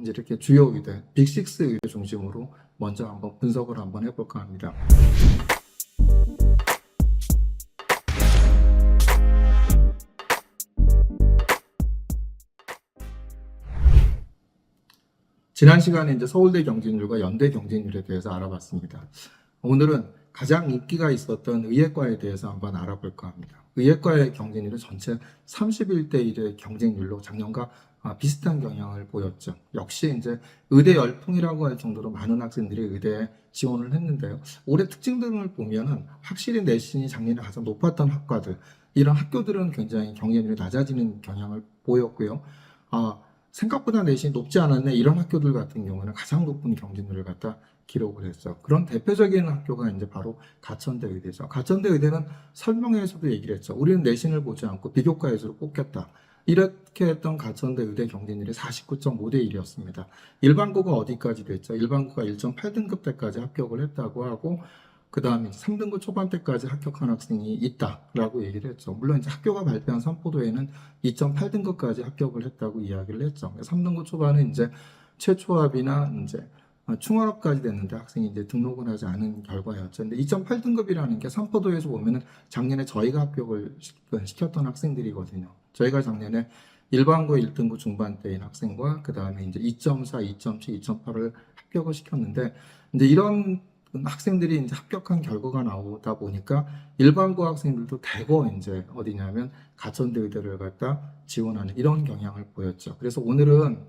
이제 이렇게 주요 의대, 빅6 의대 중심으로 먼저 한번 분석을 한번 해볼까 합니다. 지난 시간에 이제 서울대 경쟁률과 연대 경쟁률에 대해서 알아봤습니다. 오늘은 가장 인기가 있었던 의예과에 대해서 한번 알아볼까 합니다. 의예과의 경쟁률은 전체 31대 1의 경쟁률로 작년과 비슷한 경향을 보였죠. 역시 이제 의대 열풍이라고 할 정도로 많은 학생들이 의대에 지원을 했는데요. 올해 특징 등을 보면은 확실히 내신이 작년에 가장 높았던 학과들, 이런 학교들은 굉장히 경쟁률이 낮아지는 경향을 보였고요. 생각보다 내신이 높지 않았네, 이런 학교들 같은 경우는 가장 높은 경쟁률을 갖다 기록을 했죠. 그런 대표적인 학교가 이제 바로 가천대 의대죠. 가천대 의대는 설명회에서도 얘기를 했죠. 우리는 내신을 보지 않고 비교과에서로 뽑겠다. 이렇게 했던 가천대 의대 경쟁률이 49.5대 1이었습니다. 일반고가 어디까지 됐죠? 일반고가 1.8등급 때까지 합격을 했다고 하고, 그 다음에 3등급 초반대까지 합격한 학생이 있다라고 얘기를 했죠. 물론 이제 학교가 발표한 선포도에는 2.8등급까지 합격을 했다고 이야기를 했죠. 3등급 초반은 이제 최초합이나 이제 충원합까지 됐는데 학생이 이제 등록을 하지 않은 결과였죠. 근데 2.8등급이라는 게 선포도에서 보면은 작년에 저희가 합격을 시켰던 학생들이거든요. 저희가 작년에 일반고 1등급 중반대인 학생과 그 다음에 이제 2.4, 2.7, 2.8을 합격을 시켰는데, 이제 이런 학생들이 이제 합격한 결과가 나오다 보니까 일반고 학생들도 대거 이제 어디냐면 가천대 의대를 갖다 지원하는 이런 경향을 보였죠. 그래서 오늘은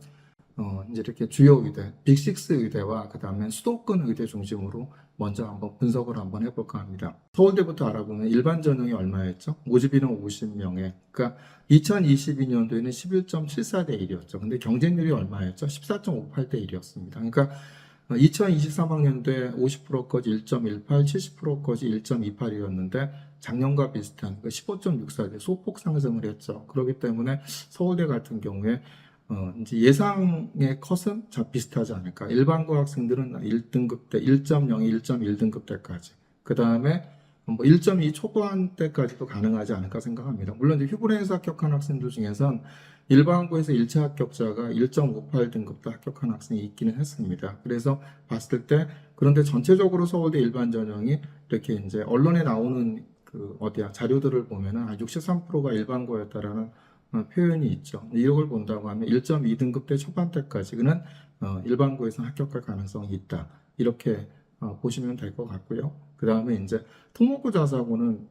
이제 이렇게 주요 의대, 빅6 의대와 그 다음에 수도권 의대 중심으로 먼저 한번 분석을 한번 해볼까 합니다. 서울대부터 알아보면 일반 전형이 얼마였죠? 모집인원 50명에. 그러니까 2022년도에는 11.74대 1이었죠. 근데 경쟁률이 얼마였죠? 14.58대 1이었습니다. 그러니까 2023학년도에 50%까지 1.18, 70%까지 1.28이었는데 작년과 비슷한 15.64대 소폭 상승을 했죠. 그렇기 때문에 서울대 같은 경우에 이제 예상의 컷은 비슷하지 않을까. 일반고 학생들은 1등급 때 1.02, 1.1등급 때까지. 그 다음에 1.2 초반 때까지도 가능하지 않을까 생각합니다. 물론 이제 휴브레에서 합격한 학생들 중에선 일반고에서 1차 합격자가 1.58등급도 합격한 학생이 있기는 했습니다. 그래서 봤을 때, 그런데 전체적으로 서울대 일반 전형이 이렇게 이제 언론에 나오는 자료들을 보면은 63%가 일반고였다라는 표현이 있죠. 이걸 본다고 하면 1.2등급 때 초반대까지는 일반고에서 합격할 가능성이 있다. 이렇게 보시면 될 것 같고요. 그 다음에 이제 특목고 자사고는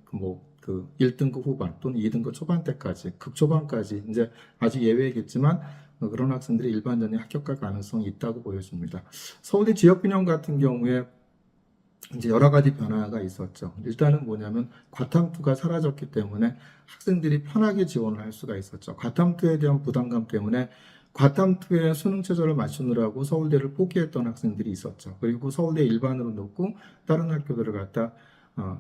1등급 후반 또는 2등급 초반대까지, 극초반까지 이제 아주 예외겠지만 그런 학생들이 일반 전형에 합격할 가능성이 있다고 보여집니다. 서울대 지역균형 같은 경우에 이제 여러 가지 변화가 있었죠. 일단은 뭐냐면 과탐투가 사라졌기 때문에 학생들이 편하게 지원을 할 수가 있었죠. 과탐투에 대한 부담감 때문에 과탐투에 수능 최저를 맞추느라고 서울대를 포기했던 학생들이 있었죠. 그리고 서울대 일반으로 놓고 다른 학교들을 갖다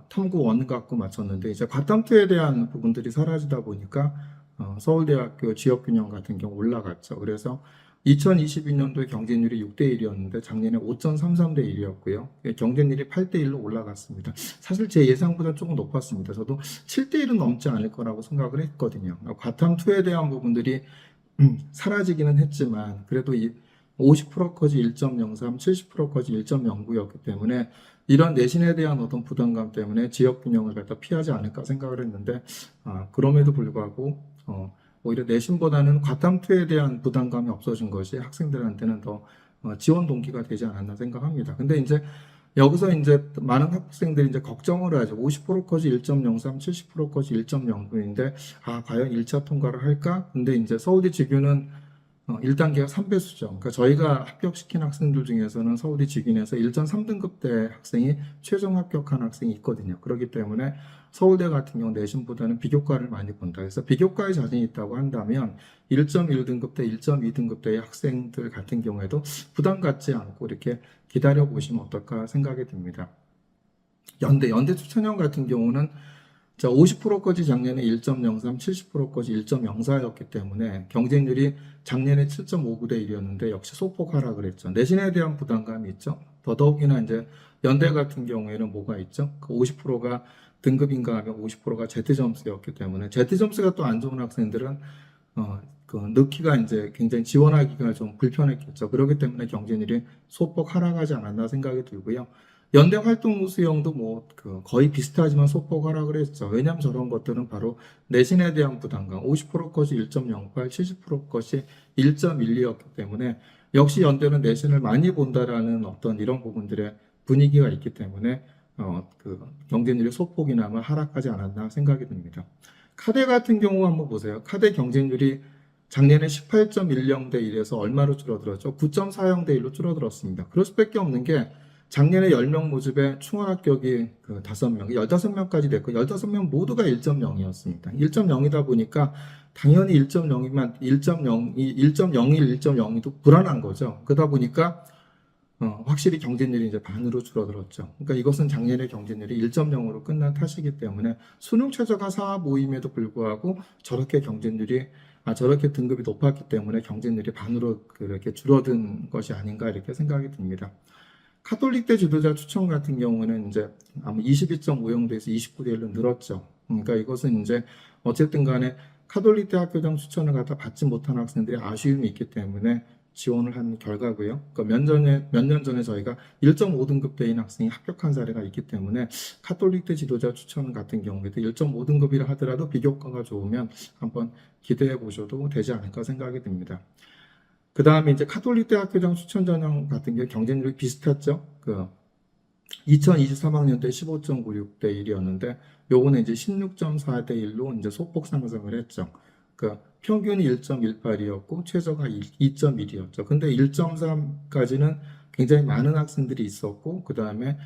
탐구 원 갖고 맞췄는데, 이제 과탐투에 대한 부분들이 사라지다 보니까 서울대학교 지역균형 같은 경우 올라갔죠. 그래서 2022년도에 경쟁률이 6대 1이었는데 작년에 5.33대 1이었고요. 경쟁률이 8대 1로 올라갔습니다. 사실 제 예상보다 조금 높았습니다. 저도 7대 1은 넘지 않을 거라고 생각을 했거든요. 과탐2에 대한 부분들이 사라지기는 했지만 그래도 50%까지 1.03, 70%까지 1.09였기 때문에 이런 내신에 대한 어떤 부담감 때문에 지역균형을 갖다 피하지 않을까 생각을 했는데, 그럼에도 불구하고 오히려 내신보다는 과탐투에 대한 부담감이 없어진 것이 학생들한테는 더 지원 동기가 되지 않았나 생각합니다. 근데 이제 여기서 이제 많은 학생들이 이제 걱정을 하죠. 50%까지 1.03, 70%까지 1.09인데 과연 1차 통과를 할까? 근데 이제 서울대 직유는 1단계가 3배수죠. 그러니까 저희가 합격시킨 학생들 중에서는 서울대 직인에서 1.3등급 대 학생이 최종 합격한 학생이 있거든요. 그렇기 때문에 서울대 같은 경우 내신보다는 비교과를 많이 본다. 그래서 비교과에 자신이 있다고 한다면 1.1등급 대 1.2등급 대의 학생들 같은 경우에도 부담 갖지 않고 이렇게 기다려 보시면 어떨까 생각이 듭니다. 연대 추천형 같은 경우는 50%까지 작년에 1.03, 70%까지 1.04였기 때문에 경쟁률이 작년에 7.59대 1이었는데 역시 소폭 하락을 했죠. 내신에 대한 부담감이 있죠. 더더욱이나 이제 연대 같은 경우에는 뭐가 있죠? 그 50%가 등급인가 하면 50%가 Z점수였기 때문에 Z점수가 또 안 좋은 학생들은 넣기가 이제 굉장히 지원하기가 좀 불편했겠죠. 그렇기 때문에 경쟁률이 소폭 하락하지 않았나 생각이 들고요. 연대 활동 수용도 거의 비슷하지만 소폭 하락을 했죠. 왜냐하면 저런 것들은 바로 내신에 대한 부담감, 50% 것이 1.08, 70% 것이 1.12였기 때문에 역시 연대는 내신을 많이 본다라는 어떤 이런 부분들의 분위기가 있기 때문에 경쟁률이 소폭이나마 하락하지 않았나 생각이 듭니다. 카대 같은 경우 한번 보세요. 카대 경쟁률이 작년에 18.10대 1에서 얼마로 줄어들었죠? 9.40대 1로 줄어들었습니다. 그럴 수밖에 없는 게 작년에 10명 모집에 충원 합격이 5명, 15명까지 됐고 15명 모두가 1.0이었습니다. 1.0이다 보니까 당연히 1.0이면 1.0, 1.01, 1.02도 불안한 거죠. 그러다 보니까 확실히 경쟁률이 이제 반으로 줄어들었죠. 그러니까 이것은 작년에 경쟁률이 1.0으로 끝난 탓이기 때문에 수능 최저가 4 모임에도 불구하고 저렇게 저렇게 등급이 높았기 때문에 경쟁률이 반으로 그렇게 줄어든 것이 아닌가 이렇게 생각이 듭니다. 카톨릭대 지도자 추천 같은 경우는 이제 아마 22.5영대에서 29대 1로 늘었죠. 그러니까 이것은 이제 어쨌든 간에 카톨릭대 학교장 추천을 갖다 받지 못한 학생들이 아쉬움이 있기 때문에 지원을 한 결과고요. 그러니까 몇 년 전에 저희가 1.5등급 대인 학생이 합격한 사례가 있기 때문에 카톨릭대 지도자 추천 같은 경우에도 1.5등급이라 하더라도 비교과가 좋으면 한번 기대해 보셔도 되지 않을까 생각이 듭니다. 그 다음에 이제 카톨릭대 학교장 추천 전형 같은 경우 경쟁률이 비슷했죠. 2023학년 때 15.96대 1이었는데 요거는 이제 16.4대 1로 이제 소폭 상승을 했죠. 평균이 1.18이었고 최저가 2.1이었죠. 근데 1.3까지는 굉장히 많은 학생들이 있었고 그 다음에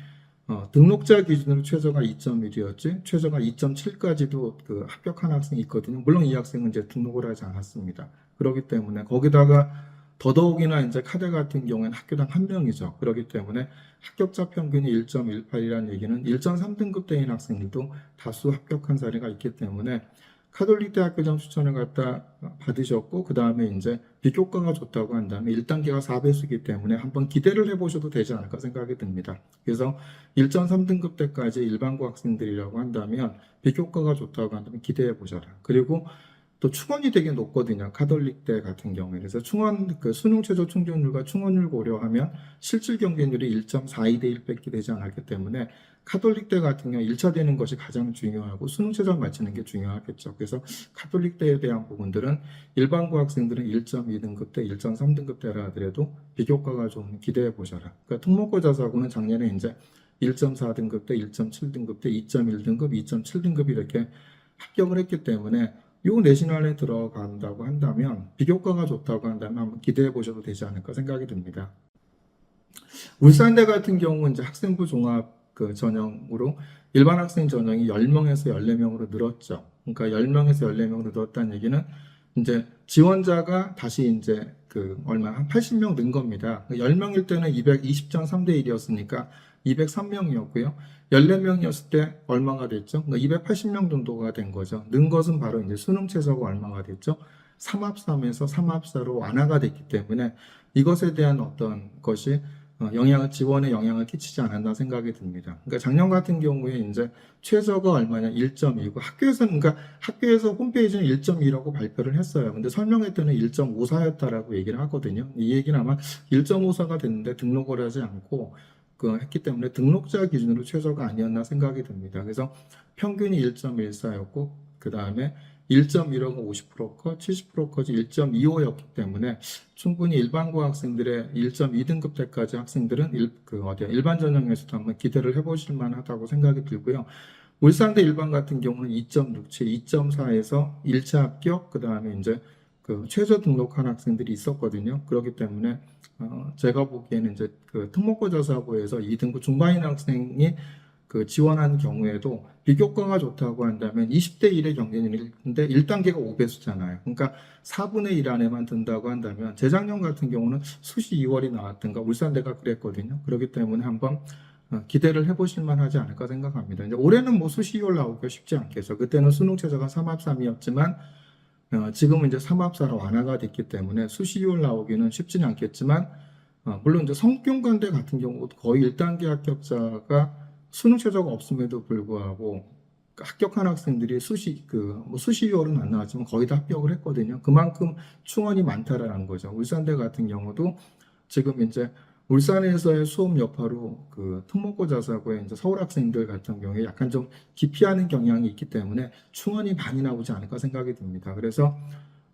등록자 기준으로 최저가 2.1이었지 최저가 2.7까지도 합격한 학생이 있거든요. 물론 이 학생은 이제 등록을 하지 않았습니다. 그렇기 때문에 거기다가 더더욱이나 이제 카대 같은 경우에는 학교당 1명이죠. 그렇기 때문에 합격자 평균이 1.18이라는 얘기는 1.3등급 대인 학생들도 다수 합격한 사례가 있기 때문에 카톨릭대 학교장 추천을 갖다 받으셨고 그 다음에 이제 비교과가 좋다고 한다면 1단계가 4배수이기 때문에 한번 기대를 해보셔도 되지 않을까 생각이 듭니다. 그래서 1.3등급 때까지 일반고 학생들이라고 한다면 비교과가 좋다고 한다면 기대해 보셔라. 그리고 또 충원이 되게 높거든요. 카톨릭대 같은 경우에. 그래서 수능 최저 충족률과 충원율 고려하면 실질 경쟁률이 1.42대 1밖에 되지 않았기 때문에 카톨릭대 같은 경우 1차 되는 것이 가장 중요하고 수능 최저를 맞추는 게 중요하겠죠. 그래서 카톨릭대에 대한 부분들은 일반고 학생들은 1.2등급 대, 1.3등급 대라 하더라도 비교과가 좀 기대해 보셔라. 그러니까 특목고 자사고는 작년에 이제 1.4등급 대, 1.7등급 대, 2.1등급, 2.7등급 이렇게 합격을 했기 때문에 요 내신 안에 들어간다고 한다면 비교과가 좋다고 한다면 한번 기대해 보셔도 되지 않을까 생각이 듭니다. 울산대 같은 경우는 이제 학생부 종합 전형으로 일반 학생 전형이 10명에서 14명으로 늘었죠. 그러니까 10명에서 14명으로 늘었다는 얘기는 이제 지원자가 다시 이제 한 80명 는 겁니다. 10명일 때는 220.3대 1이었으니까 203명이었고요. 14명이었을 때 얼마가 됐죠? 그러니까 280명 정도가 된 거죠. 는 것은 바로 이제 수능 최저가 얼마가 됐죠? 3합3에서 3합4로 완화가 됐기 때문에 이것에 대한 어떤 것이 지원에 영향을 끼치지 않았나 생각이 듭니다. 그러니까 작년 같은 경우에 이제 최저가 얼마냐 1.2고 학교에서 홈페이지는 1.2라고 발표를 했어요. 근데 설명회 때는 1.54였다라고 얘기를 하거든요. 이 얘기는 아마 1.54가 됐는데 등록을 하지 않고 했기 때문에 등록자 기준으로 최저가 아니었나 생각이 듭니다. 그래서 평균이 1.14였고 그 다음에 1.1하고 50% 컷, 70% 컷이 1.25였기 때문에 충분히 일반고 학생들의 1.2등급 때까지 학생들은 일반 전형에서도 한번 기대를 해보실 만하다고 생각이 들고요. 울산대 일반 같은 경우는 2.67, 2.4에서 1차 합격, 그 다음에 이제 최저 등록한 학생들이 있었거든요. 그렇기 때문에 제가 보기에는 이제 특목고 자사고에서 2등급 중반인 학생이 지원한 경우에도 비교과가 좋다고 한다면 20대 1의 경쟁률인데 1단계가 5배수잖아요. 그러니까 4분의 1 안에만 든다고 한다면 재작년 같은 경우는 수시 2월이 나왔던가 울산대가 그랬거든요. 그렇기 때문에 한번 기대를 해보실 만하지 않을까 생각합니다. 이제 올해는 수시 2월 나오기가 쉽지 않겠죠. 그때는 수능 최저가 3합3이었지만 지금은 이제 3합4로 완화가 됐기 때문에 수시 2월 나오기는 쉽지는 않겠지만 물론 이제 성균관대 같은 경우 거의 1단계 합격자가 수능 최저가 없음에도 불구하고 합격한 학생들이 뭐 수시료는 안 나왔지만 거의 다 합격을 했거든요. 그만큼 충원이 많다라는 거죠. 울산대 같은 경우도 지금 이제 울산에서의 수업 여파로 그 특목고 자사고의 이제 서울 학생들 같은 경우에 약간 좀 기피하는 경향이 있기 때문에 충원이 많이 나오지 않을까 생각이 듭니다. 그래서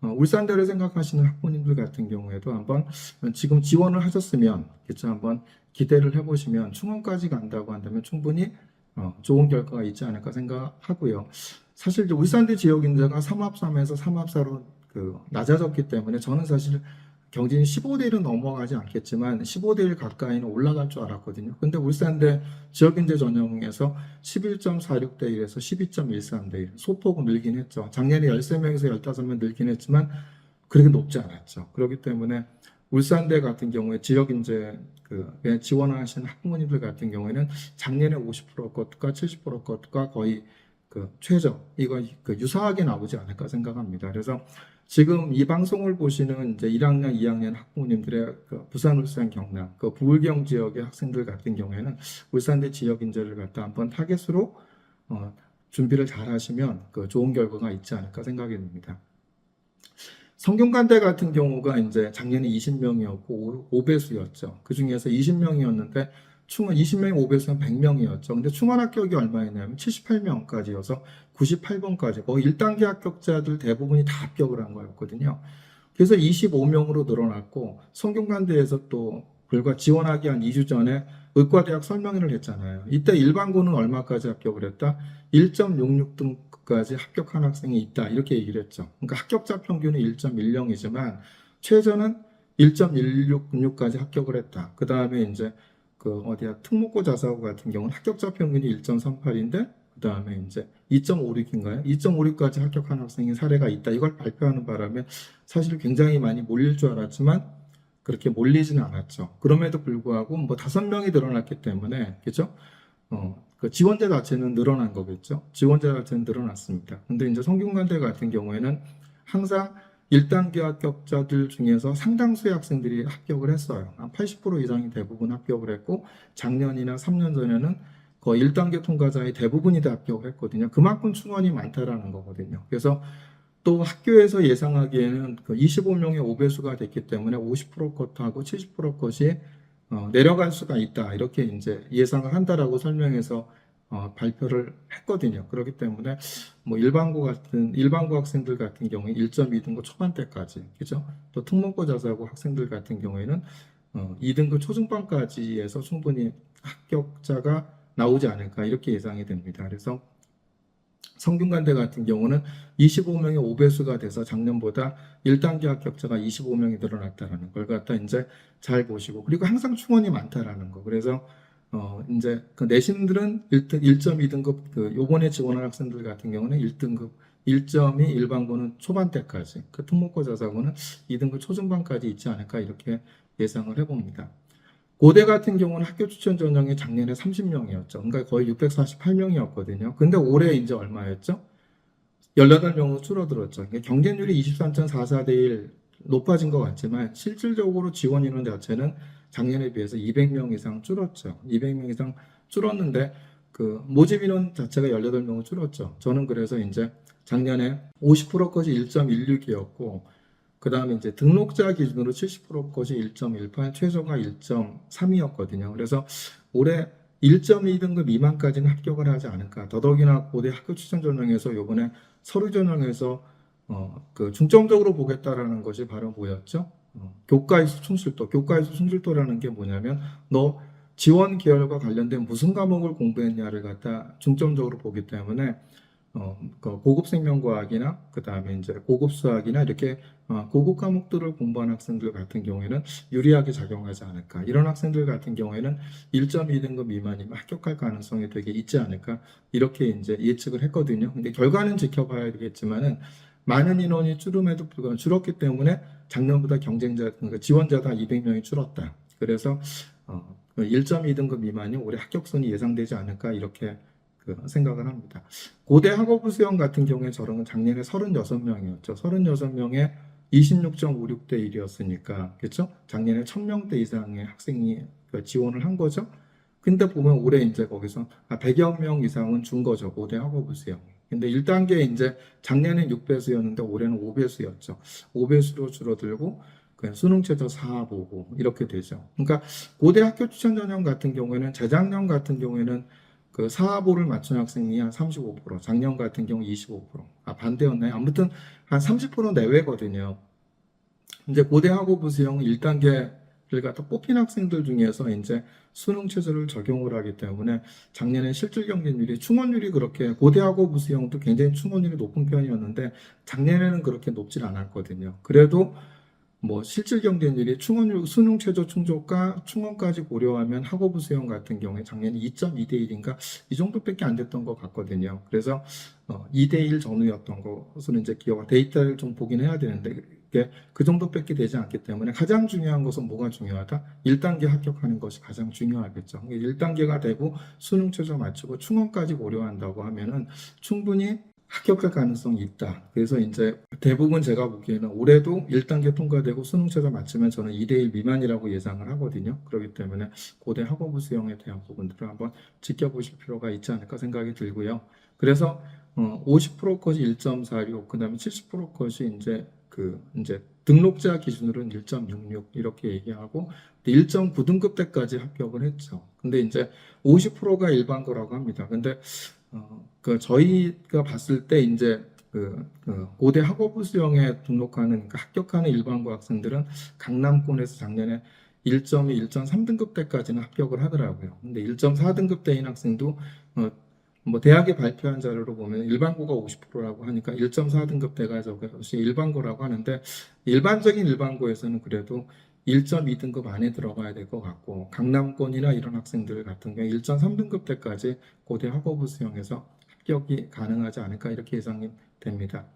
울산대를 생각하시는 학부모님들 같은 경우에도 한번 지금 지원을 하셨으면 그렇죠, 한번 기대를 해보시면 충원까지 간다고 한다면 충분히 좋은 결과가 있지 않을까 생각하고요. 사실 이제 울산대 지역 인재가 3합3에서 3합4로 낮아졌기 때문에 저는 사실 경진이 15대 1은 넘어가지 않겠지만 15대 1 가까이는 올라갈 줄 알았거든요. 근데 울산대 지역인재 전형에서 11.46대 1에서 12.13대 1 소폭 늘긴 했죠. 작년에 13명에서 15명 늘긴 했지만 그렇게 높지 않았죠. 그렇기 때문에 울산대 같은 경우에 지역인재 지원하신 학부모님들 같은 경우에는 작년에 50% 것과 70% 것과 거의 최저 이거 유사하게 나오지 않을까 생각합니다. 그래서 지금 이 방송을 보시는 이제 1학년, 2학년 학부모님들의 부산, 울산, 경남, 부울경 지역의 학생들 같은 경우에는 울산대 지역 인재를 갖다 한번 타겟으로 준비를 잘 하시면 좋은 결과가 있지 않을까 생각이 듭니다. 성균관대 같은 경우가 이제 작년에 20명이었고 5배수였죠. 그 중에서 20명이었는데 충원 20명이 5배수는 100명이었죠. 근데 충원 합격이 얼마였냐면 78명까지여서 98번까지 거의 1단계 합격자들 대부분이 다 합격을 한 거였거든요. 그래서 25명으로 늘어났고 성균관대에서 또 불과 지원하기 한 2주 전에 의과대학 설명회를 했잖아요. 이때 일반고는 얼마까지 합격을 했다? 1.66등까지 합격한 학생이 있다. 이렇게 얘기를 했죠. 그러니까 합격자 평균은 1.10이지만 최저는 1.16까지 합격을 했다. 그 다음에 이제 특목고 자사고 같은 경우는 합격자 평균이 1.38인데 그 다음에 이제 2.56인가요? 2.56까지 합격한 학생의 사례가 있다. 이걸 발표하는 바람에 사실 굉장히 많이 몰릴 줄 알았지만 그렇게 몰리지는 않았죠. 그럼에도 불구하고 뭐 5명이 늘어났기 때문에 그죠? 지원자 자체는 늘어난 거겠죠. 지원자 자체는 늘어났습니다. 근데 이제 성균관대 같은 경우에는 항상 1단계 합격자들 중에서 상당수의 학생들이 합격을 했어요. 한 80% 이상이 대부분 합격을 했고 작년이나 3년 전에는 거의 1단계 통과자의 대부분이 다 합격을 했거든요. 그만큼 충원이 많다라는 거거든요. 그래서 또 학교에서 예상하기에는 25명의 5배수가 됐기 때문에 50% 컷하고 70% 컷이 내려갈 수가 있다. 이렇게 이제 예상을 한다라고 설명해서 발표를 했거든요. 그렇기 때문에 뭐 일반고 학생들 같은 경우에 1.2등급 초반대까지, 그죠? 또 특목고 자사고 학생들 같은 경우에는 2등급 초중반까지 해서 충분히 합격자가 나오지 않을까 이렇게 예상이 됩니다. 그래서 성균관대 같은 경우는 25명의 5배수가 돼서 작년보다 1단계 합격자가 25명이 늘어났다는 걸 갖다 이제 잘 보시고, 그리고 항상 충원이 많다라는 거. 그래서 이제 내신들은 1.2등급 요번에 지원한 학생들 같은 경우는 1등급 1.2 일반고는 초반대까지, 특목고 자사고는 2등급 초중반까지 있지 않을까 이렇게 예상을 해봅니다. 고대 같은 경우는 학교 추천 전형이 작년에 30명이었죠. 그러니까 거의 648명이었거든요. 근데 올해 이제 얼마였죠? 18명으로 줄어들었죠. 그러니까 경쟁률이 23.44대 1 높아진 것 같지만 실질적으로 지원 인원 자체는 작년에 비해서 200명 이상 줄었죠. 200명 이상 줄었는데 모집 인원 자체가 18명으로 줄었죠. 저는 그래서 이제 작년에 50%까지 1.16이었고 그 다음에 이제 등록자 기준으로 70% 것이 1.18, 최소가 1.3이었거든요. 그래서 올해 1.2등급 미만까지는 합격을 하지 않을까. 더더욱이나 고대 학교 추천 전형에서 요번에 서류 전형에서 중점적으로 보겠다라는 것이 바로 뭐였죠? 교과이수 충실도. 교과이수 충실도라는 게 뭐냐면 너 지원 계열과 관련된 무슨 과목을 공부했냐를 갖다 중점적으로 보기 때문에 고급 생명과학이나 그 다음에 이제 고급 수학이나 이렇게 고급 과목들을 공부한 학생들 같은 경우에는 유리하게 작용하지 않을까. 이런 학생들 같은 경우에는 1.2등급 미만이면 합격할 가능성이 되게 있지 않을까. 이렇게 이제 예측을 했거든요. 근데 결과는 지켜봐야 되겠지만은 많은 인원이 줄음에도 불구하고 줄었기 때문에 작년보다 그러니까 지원자가 200명이 줄었다. 그래서 1.2등급 미만이 올해 합격선이 예상되지 않을까 이렇게 생각을 합니다. 고대 학업부 수형 같은 경우에 저는 작년에 36명이었죠. 36명에 26.56대 1이었으니까, 그렇죠? 작년에 1000명대 이상의 학생이 지원을 한 거죠. 근데 보면 올해 이제 거기서 100여 명 이상은 준 거죠. 고대 학업부 수용. 근데 1단계 이제 작년엔 6배수였는데 올해는 5배수였죠. 5배수로 줄어들고 그냥 수능 최저 4 보고 이렇게 되죠. 그러니까 고대 학교 추천 전형 같은 경우에는 재작년 같은 경우에는 그 4보를 맞춘 학생이 한 35%, 작년 같은 경우 25%. 반대였나요? 아무튼 한 30% 내외거든요. 이제 고대 학업부 수용 1단계를 갖다 뽑힌 학생들 중에서 이제 수능 최저를 적용을 하기 때문에 작년에 실질 경쟁률이 충원율이 그렇게 고대 학업부 수용도 굉장히 충원율이 높은 편이었는데 작년에는 그렇게 높질 않았거든요. 그래도 뭐 실질 경쟁률이 충원율 수능 최저 충족과 충원까지 고려하면 학업부 수용 같은 경우에 작년에 2.2대 1인가 이 정도밖에 안 됐던 것 같거든요. 그래서 2대 1 전후였던 것으로 이제 기억 데이터를 좀 보긴 해야 되는데 이게 그 정도밖에 되지 않기 때문에 가장 중요한 것은 뭐가 중요하다? 1단계 합격하는 것이 가장 중요하겠죠. 1단계가 되고 수능 최저 맞추고 충원까지 고려한다고 하면은 충분히 합격할 가능성이 있다. 그래서 이제 대부분 제가 보기에는 올해도 1단계 통과되고 수능 최저 맞추면 저는 2대1 미만이라고 예상을 하거든요. 그렇기 때문에 고대 학업부 수용에 대한 부분들을 한번 지켜보실 필요가 있지 않을까 생각이 들고요. 그래서 50% 컷이 1.46, 그 다음에 70% 컷이 이제 등록자 기준으로는 1.66 이렇게 얘기하고 1.9등급 때까지 합격을 했죠. 근데 이제 50%가 일반고라고 합니다. 근데 저희가 봤을 때 이제 고대 학업부 수용에 등록하는 합격하는 일반고 학생들은 강남권에서 작년에 1.2, 1.3등급 때까지는 합격을 하더라고요. 근데 1.4등급 때인 학생도 뭐 대학에 발표한 자료로 보면 일반고가 50%라고 하니까 1.4등급 대가 저것이 일반고라고 하는데 일반적인 일반고에서는 그래도 1.2등급 안에 들어가야 될 것 같고 강남권이나 이런 학생들 같은 경우 1.3등급 때까지 고대 학업부 수용에서 합격이 가능하지 않을까 이렇게 예상이 됩니다.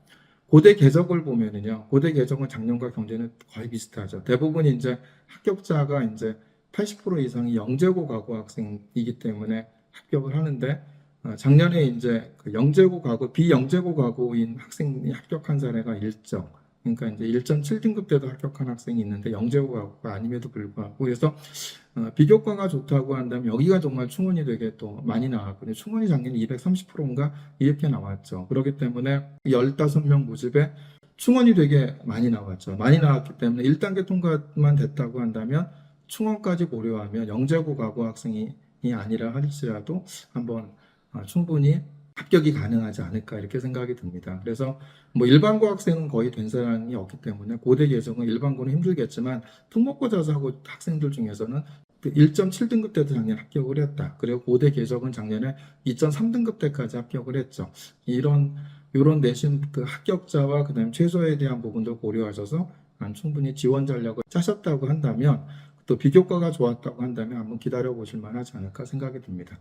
고대 궤적을 보면은요, 고대 궤적은 작년과 경제는 거의 비슷하죠. 대부분 이제 합격자가 이제 80% 이상이 영재고 가고 학생이기 때문에 합격을 하는데 작년에 이제 그 영재고 가고 비영재고 가고인 학생이 합격한 사례가 1점. 그러니까 이제 1.7등급 때도 합격한 학생이 있는데 영재고 가고가 아님에도 불구하고 그래서 비교과가 좋다고 한다면 여기가 정말 충원이 되게 또 많이 나왔거든요. 충원이 작년에 230%인가 이렇게 나왔죠. 그렇기 때문에 15명 모집에 충원이 되게 많이 나왔죠. 많이 나왔기 때문에 1단계 통과만 됐다고 한다면 충원까지 고려하면 영재고 가고 학생이 아니라 할지라도 한번 충분히 합격이 가능하지 않을까 이렇게 생각이 듭니다. 그래서 뭐 일반고 학생은 거의 된 사람이 없기 때문에 고대 개정은 일반고는 힘들겠지만 특목고 자사고 학생들 중에서는 1.7등급 때도 작년에 합격을 했다. 그리고 고대 개정은 작년에 2.3등급 때까지 합격을 했죠. 이런 내신 그 합격자와 그다음 최소에 대한 부분도 고려하셔서 충분히 지원 전략을 짜셨다고 한다면 또 비교과가 좋았다고 한다면 한번 기다려 보실 만하지 않을까 생각이 듭니다.